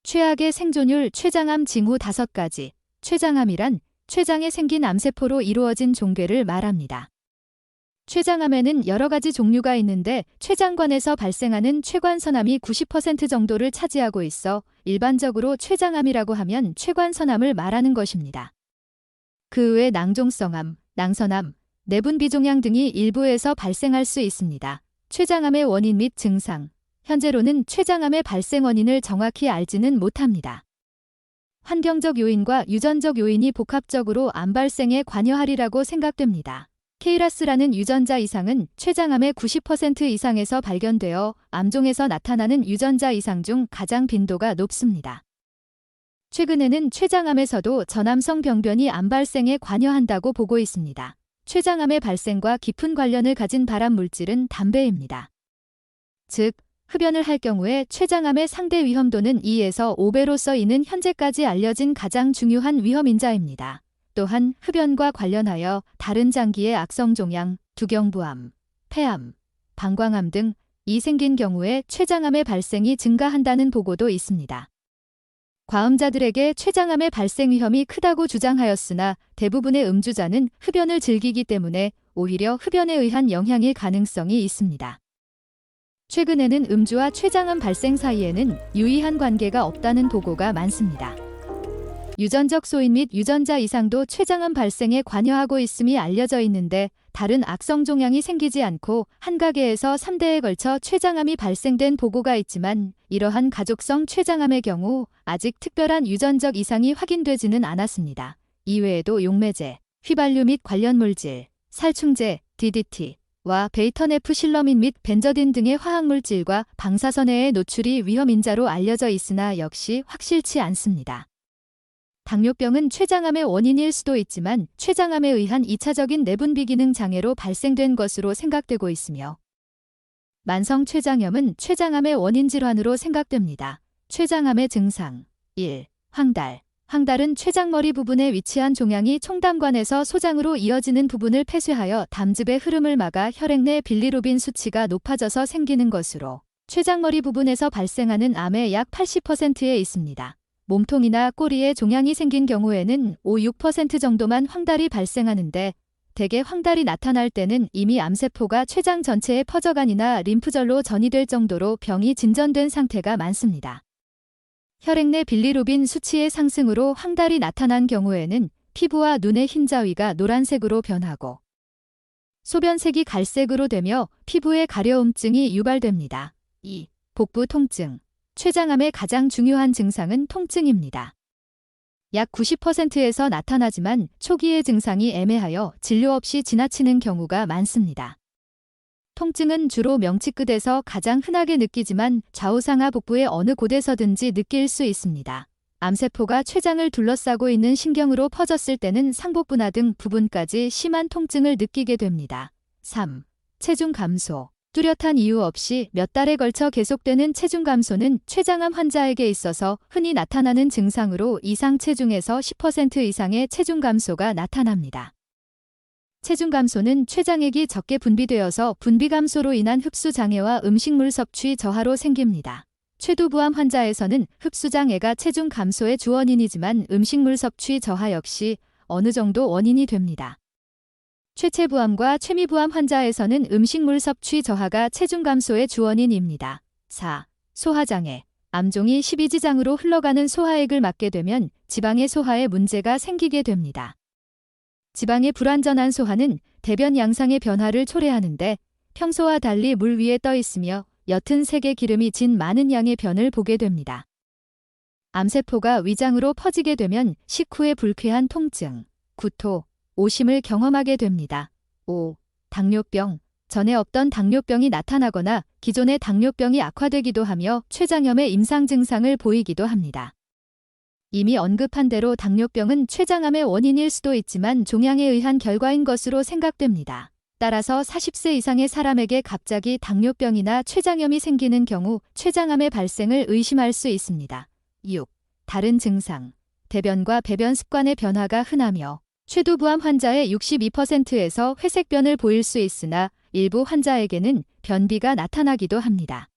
최악의 생존율 췌장암 징후 5가지. 췌장암이란 췌장에 생긴 암세포로 이루어진 종괴를 말합니다. 췌장암에는 여러 가지 종류가 있는데 췌장관에서 발생하는 췌관선암이 90% 정도를 차지하고 있어 일반적으로 췌장암이라고 하면 췌관선암을 말하는 것입니다. 그 외 낭종성암, 낭선암, 내분비종양 등이 일부에서 발생할 수 있습니다. 췌장암의 원인 및 증상. 현재로는 췌장암의 발생 원인을 정확히 알지는 못합니다. 환경적 요인과 유전적 요인이 복합적으로 암 발생에 관여하리라고 생각됩니다. KRAS라는 유전자 이상은 췌장암의 90% 이상에서 발견되어 암종에서 나타나는 유전자 이상 중 가장 빈도가 높습니다. 최근에는 췌장암에서도 전암성 병변이 암 발생에 관여한다고 보고 있습니다. 췌장암의 발생과 깊은 관련을 가진 발암 물질은 담배입니다. 즉, 흡연을 할 경우에 췌장암의 상대 위험도는 2에서 5배로 이는 현재까지 알려진 가장 중요한 위험인자입니다. 또한 흡연과 관련하여 다른 장기의 악성종양, 두경부암, 폐암, 방광암 등이 생긴 경우에 췌장암의 발생이 증가한다는 보고도 있습니다. 과음자들에게 췌장암의 발생 위험이 크다고 주장하였으나 대부분의 음주자는 흡연을 즐기기 때문에 오히려 흡연에 의한 영향일 가능성이 있습니다. 최근에는 음주와 췌장암 발생 사이에는 유의한 관계가 없다는 보고가 많습니다. 유전적 소인 및 유전자 이상도 췌장암 발생에 관여하고 있음이 알려져 있는데 다른 악성종양이 생기지 않고 한 가게에서 3대에 걸쳐 췌장암이 발생된 보고가 있지만 이러한 가족성 췌장암의 경우 아직 특별한 유전적 이상이 확인되지는 않았습니다. 이외에도 용매제, 휘발유 및 관련 물질, 살충제, DDT와 베이터네프실러민 및 벤저딘 등의 화학물질과 방사선해의 노출이 위험인자로 알려져 있으나 역시 확실치 않습니다. 당뇨병은 췌장암의 원인일 수도 있지만 췌장암에 의한 2차적인 내분비 기능 장애로 발생된 것으로 생각되고 있으며 만성 췌장염은 췌장암의 원인 질환으로 생각됩니다. 췌장암의 증상 1. 황달. 황달은 췌장머리 부분에 위치한 종양이 총담관에서 소장으로 이어지는 부분을 폐쇄하여 담즙의 흐름을 막아 혈액 내 빌리루빈 수치가 높아져서 생기는 것으로 췌장머리 부분에서 발생하는 암의 약 80%에 있습니다. 몸통이나 꼬리에 종양이 생긴 경우에는 5-6% 정도만 황달이 발생하는데 대개 황달이 나타날 때는 이미 암세포가 췌장 전체에 퍼져간이나 림프절로 전이될 정도로 병이 진전된 상태가 많습니다. 혈액 내 빌리루빈 수치의 상승으로 황달이 나타난 경우에는 피부와 눈의 흰자위가 노란색으로 변하고 소변색이 갈색으로 되며 피부에 가려움증이 유발됩니다. 2. 복부 통증. 췌장암의 가장 중요한 증상은 통증입니다. 약 90%에서 나타나지만 초기의 증상이 애매하여 진료 없이 지나치는 경우가 많습니다. 통증은 주로 명치끝에서 가장 흔하게 느끼지만 좌우상하 복부의 어느 곳에서든지 느낄 수 있습니다. 암세포가 췌장을 둘러싸고 있는 신경으로 퍼졌을 때는 상복부나 등 부분까지 심한 통증을 느끼게 됩니다. 3. 체중 감소. 뚜렷한 이유 없이 몇 달에 걸쳐 계속되는 체중 감소는 췌장암 환자에게 있어서 흔히 나타나는 증상으로 이상 체중에서 10% 이상의 체중 감소가 나타납니다. 체중 감소는 췌장액이 적게 분비되어서 분비 감소로 인한 흡수 장애와 음식물 섭취 저하로 생깁니다. 췌두부암 환자에서는 흡수장애가 체중 감소의 주원인이지만 음식물 섭취 저하 역시 어느 정도 원인이 됩니다. 췌체부암과 췌미부암 환자에서는 음식물 섭취 저하가 체중 감소의 주원인입니다. 4. 소화장애. 암종이 십이지장으로 흘러가는 소화액을 막게 되면 지방의 소화에 문제가 생기게 됩니다. 지방의 불완전한 소화는 대변 양상의 변화를 초래하는데 평소와 달리 물 위에 떠 있으며 옅은 색의 기름이 진 많은 양의 변을 보게 됩니다. 암세포가 위장으로 퍼지게 되면 식후에 불쾌한 통증, 구토, 오심을 경험하게 됩니다. 5. 당뇨병. 전에 없던 당뇨병이 나타나거나 기존의 당뇨병이 악화되기도 하며 췌장염의 임상 증상을 보이기도 합니다. 이미 언급한 대로 당뇨병은 췌장암의 원인일 수도 있지만 종양에 의한 결과인 것으로 생각됩니다. 따라서 40세 이상의 사람에게 갑자기 당뇨병이나 췌장염이 생기는 경우 췌장암의 발생을 의심할 수 있습니다. 6. 다른 증상. 대변과 배변 습관의 변화가 흔하며 췌두부암 환자의 62%에서 회색변을 보일 수 있으나 일부 환자에게는 변비가 나타나기도 합니다.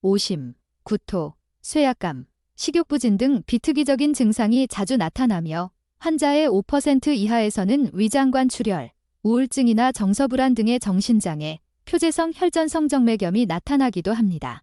오심, 구토, 쇠약감, 식욕부진 등 비특이적인 증상이 자주 나타나며 환자의 5% 이하에서는 위장관 출혈, 우울증이나 정서불안 등의 정신장애, 표재성 혈전성 정맥염이 나타나기도 합니다.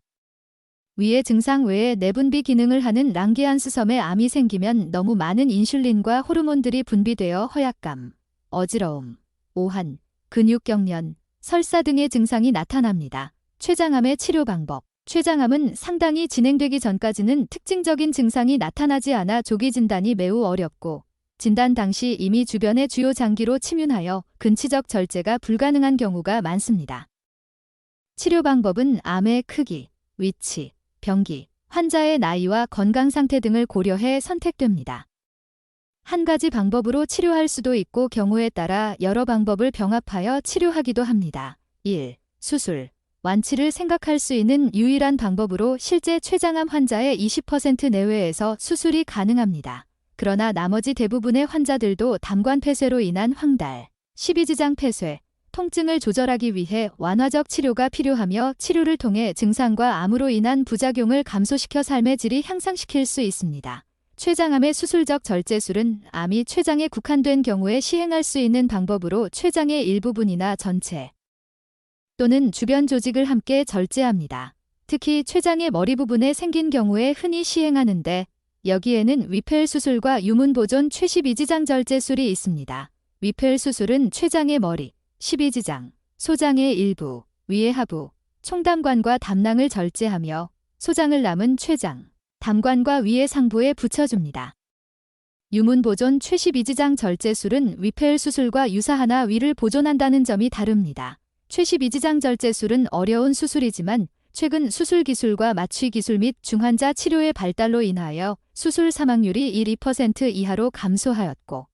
위의 증상 외에 내분비 기능을 하는 랑게안스섬에 암이 생기면 너무 많은 인슐린과 호르몬들이 분비되어 허약감, 어지러움, 오한, 근육경련, 설사 등의 증상이 나타납니다. 췌장암의 치료 방법. 췌장암은 상당히 진행되기 전까지는 특징적인 증상이 나타나지 않아 조기 진단이 매우 어렵고 진단 당시 이미 주변의 주요 장기로 침윤하여 근치적 절제가 불가능한 경우가 많습니다. 치료 방법은 암의 크기, 위치, 병기, 환자의 나이와 건강 상태 등을 고려해 선택됩니다. 한 가지 방법으로 치료할 수도 있고 경우에 따라 여러 방법을 병합하여 치료하기도 합니다. 1. 수술. 완치를 생각할 수 있는 유일한 방법으로 실제 췌장암 환자의 20% 내외에서 수술이 가능합니다. 그러나 나머지 대부분의 환자들도 담관 폐쇄로 인한 황달, 십이지장 폐쇄, 통증을 조절하기 위해 완화적 치료가 필요하며 치료를 통해 증상과 암으로 인한 부작용을 감소시켜 삶의 질이 향상시킬 수 있습니다. 췌장암의 수술적 절제술은 암이 췌장에 국한된 경우에 시행할 수 있는 방법으로 췌장의 일부분이나 전체 또는 주변 조직을 함께 절제합니다. 특히 췌장의 머리 부분에 생긴 경우에 흔히 시행하는데 여기에는 위펠 수술과 유문보존 췌12지장 절제술이 있습니다. 위펠 수술은 췌장의 머리, 12지장, 소장의 일부, 위의 하부, 총담관과 담낭을 절제하며 소장을 남은 췌장, 담관과 위의 상부에 붙여줍니다. 유문보존 췌12지장 절제술은 위펠 수술과 유사하나 위를 보존한다는 점이 다릅니다. 췌12지장 절제술은 어려운 수술이지만 최근 수술 기술과 마취 기술 및 중환자 치료의 발달로 인하여 수술 사망률이 1-2% 이하로 감소하였고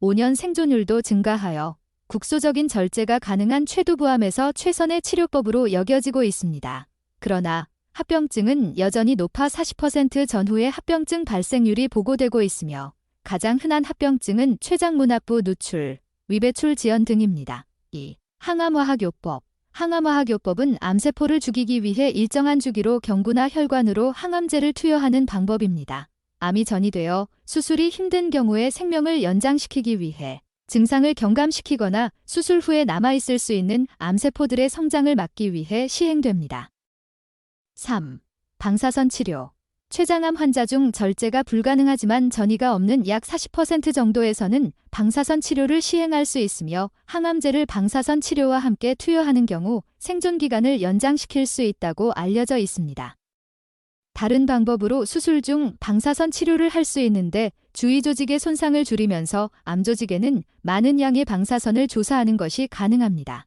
5년 생존율도 증가하여 국소적인 절제가 가능한 췌두부암에서 최선의 치료법으로 여겨지고 있습니다. 그러나 합병증은 여전히 높아 40% 전후의 합병증 발생률이 보고되고 있으며 가장 흔한 합병증은 췌장문합부 누출, 위배출 지연 등입니다. 2. 항암화학요법. 항암화학요법은 암세포를 죽이기 위해 일정한 주기로 경구나 혈관으로 항암제를 투여하는 방법입니다. 암이 전이되어 수술이 힘든 경우에 생명을 연장시키기 위해 증상을 경감시키거나 수술 후에 남아있을 수 있는 암세포들의 성장을 막기 위해 시행됩니다. 3. 방사선 치료. 췌장암 환자 중 절제가 불가능하지만 전이가 없는 약 40% 정도에서는 방사선 치료를 시행할 수 있으며 항암제를 방사선 치료와 함께 투여하는 경우 생존 기간을 연장시킬 수 있다고 알려져 있습니다. 다른 방법으로 수술 중 방사선 치료를 할 수 있는데 주위 조직의 손상을 줄이면서 암 조직에는 많은 양의 방사선을 조사하는 것이 가능합니다.